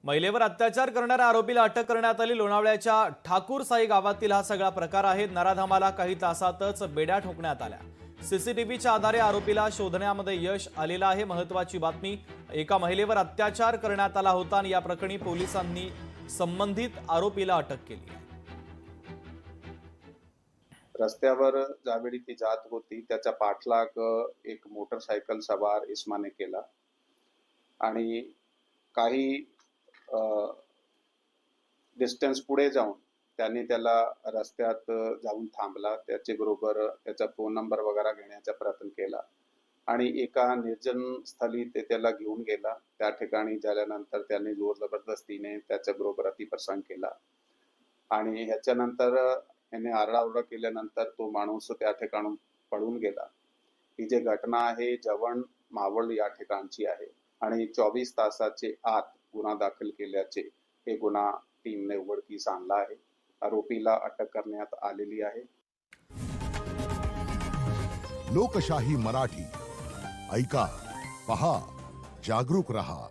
महिलेवर अत्याचार करणाऱ्या आरोपीला अटक करण्यात आली। लोणावळ्याच्या ठाकूरसाई गावातील हा सगळा प्रकार आहे। नराधमाला काही तासातच बेड्या ठोकण्यात आल्या। सीसीटीव्हीच्या आधारे आरोपीला शोधण्यामध्ये यश आलेलं आहे। महत्त्वाची बातमी, एका महिलेवर अत्याचार करण्यात आला होता आणि या प्रकरणी पोलिसांनी संबंधित आरोपीला अटक केली आहे। रस्त्यावर ज्यावेळी ती जात होती त्याचा पाठलाग एक मोटरसायकल सवार इस्माने केला आणि काही डिस्टन्स पुढे जाऊन त्यांनी त्याला रस्त्यात जाऊन थांबला। त्याचे बरोबर त्याचा फोन नंबर वगैरे घेण्याचा प्रयत्न केला आणि एका निर्जन स्थळी ते त्याला घेऊन गेला। त्या ठिकाणी झाल्यानंतर त्यांनी जोर जबरदस्तीने त्याच्या बरोबर अतिप्रसंग केला आणि ह्याच्यानंतर याने आरडाओरडा केल्यानंतर तो माणूस त्या ठिकाणून पळून गेला। ही जी घटना आहे जवण मावळ या ठिकाणची आहे आणि 24 तासाचे आत गुन्हा दाखल केल्याचे हे गुन्हा टीमने उघडकीस आणला आहे। आरोपीला अटक करण्यात आलेली आहे। लोकशाही मराठी ऐका, पहा, जागरूक रहा।